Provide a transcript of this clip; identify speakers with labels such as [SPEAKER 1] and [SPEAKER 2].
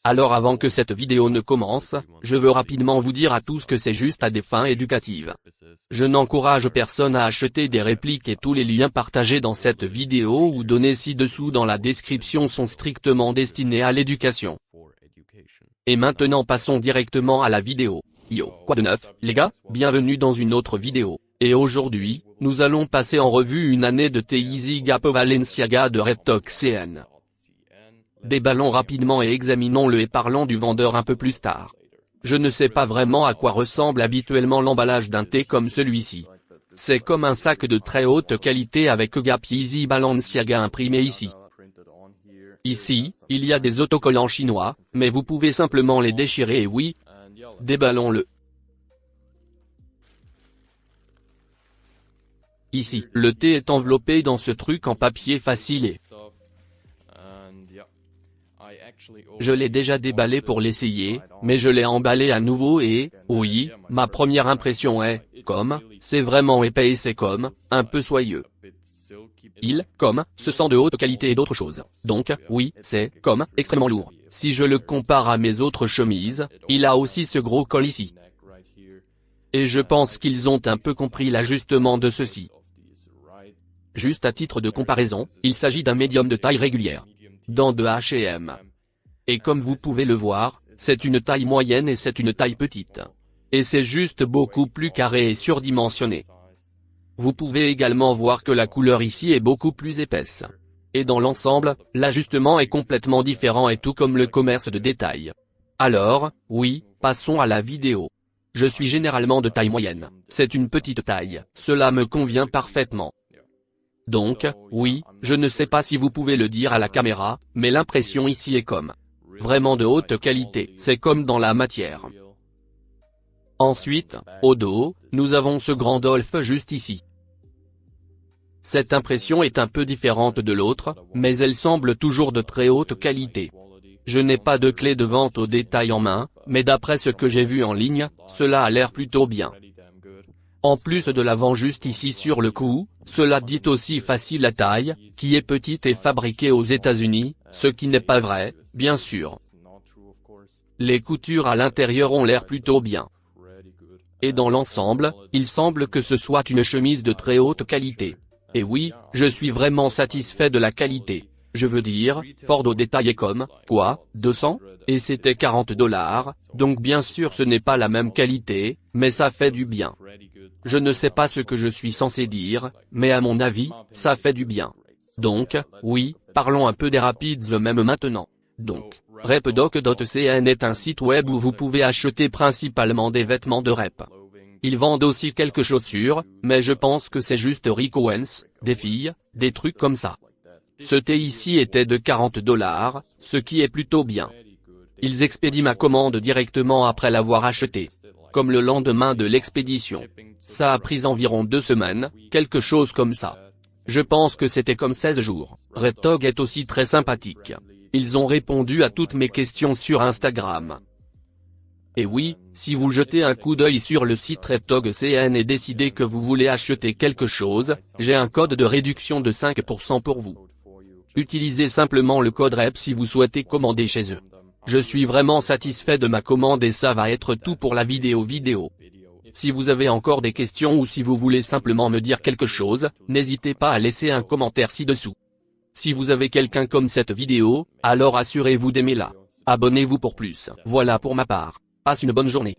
[SPEAKER 1] Alors avant que cette vidéo ne commence, je veux rapidement vous dire à tous que c'est juste à des fins éducatives. Je n'encourage personne à acheter des répliques et tous les liens partagés dans cette vidéo ou donnés ci-dessous dans la description sont strictement destinés à l'éducation. Et maintenant passons directement à la vidéo. Yo, quoi de neuf, les gars, bienvenue dans une autre vidéo. Et aujourd'hui, nous allons passer en revue une année de Yeezy Gap Balenciaga de Reebok CN. Déballons rapidement et examinons-le et parlons du vendeur un peu plus tard. Je ne sais pas vraiment à quoi ressemble habituellement l'emballage d'un thé comme celui-ci. C'est comme un sac de très haute qualité avec Gap Yeezy Balenciaga imprimé ici. Ici, il y a des autocollants chinois, mais vous pouvez simplement les déchirer et oui, déballons-le. Ici, le thé est enveloppé dans ce truc en papier facile. Je l'ai déjà déballé pour l'essayer, mais je l'ai emballé à nouveau et, oui, ma première impression est, c'est vraiment épais et c'est un peu soyeux. Se sent de haute qualité et d'autres choses. Donc, oui, c'est, extrêmement lourd. Si je le compare à mes autres chemises, il a aussi ce gros col ici. Et je pense qu'ils ont un peu compris l'ajustement de ceci. Juste à titre de comparaison, il s'agit d'un médium de taille régulière. Dans de H&M. Et comme vous pouvez le voir, c'est une taille moyenne et c'est une taille petite. Et c'est juste beaucoup plus carré et surdimensionné. Vous pouvez également voir que la couleur ici est beaucoup plus épaisse. Et dans l'ensemble, l'ajustement est complètement différent et tout comme le commerce de détail. Alors, oui, passons à la vidéo. Je suis généralement de taille moyenne, c'est une petite taille, cela me convient parfaitement. Donc, oui, je ne sais pas si vous pouvez le dire à la caméra, mais l'impression ici est vraiment de haute qualité, c'est comme dans la matière. Ensuite, au dos, nous avons ce grand Dolph juste ici. Cette impression est un peu différente de l'autre, mais elle semble toujours de très haute qualité. Je n'ai pas de clé de vente au détail en main, mais d'après ce que j'ai vu en ligne, cela a l'air plutôt bien. En plus de l'avant juste ici sur le cou, cela dit aussi facile à taille, qui est petite et fabriquée aux États-Unis, ce qui n'est pas vrai, bien sûr. Les coutures à l'intérieur ont l'air plutôt bien. Et dans l'ensemble, il semble que ce soit une chemise de très haute qualité. Et oui, je suis vraiment satisfait de la qualité. Je veux dire, Ford au détail est 200, et c'était $40, donc bien sûr ce n'est pas la même qualité, mais ça fait du bien. Je ne sais pas ce que je suis censé dire, mais à mon avis, ça fait du bien. Donc, oui, parlons un peu des rapides même maintenant. Donc, Reebok.cn est un site web où vous pouvez acheter principalement des vêtements de rep. Ils vendent aussi quelques chaussures, mais je pense que c'est juste Rick Owens, des filles, des trucs comme ça. Ce thé ici était de $40, ce qui est plutôt bien. Ils expédient ma commande directement après l'avoir acheté. Comme le lendemain de l'expédition. Ça a pris environ 2 semaines, quelque chose comme ça. Je pense que c'était comme 16 jours. Reebok est aussi très sympathique. Ils ont répondu à toutes mes questions sur Instagram. Et oui, si vous jetez un coup d'œil sur le site Reebok CN et décidez que vous voulez acheter quelque chose, j'ai un code de réduction de 5% pour vous. Utilisez simplement le code REP si vous souhaitez commander chez eux. Je suis vraiment satisfait de ma commande et ça va être tout pour la vidéo. Si vous avez encore des questions ou si vous voulez simplement me dire quelque chose, n'hésitez pas à laisser un commentaire ci-dessous. Si vous avez quelqu'un comme cette vidéo, alors assurez-vous d'aimer-la. Abonnez-vous pour plus. Voilà pour ma part. Passe une bonne journée.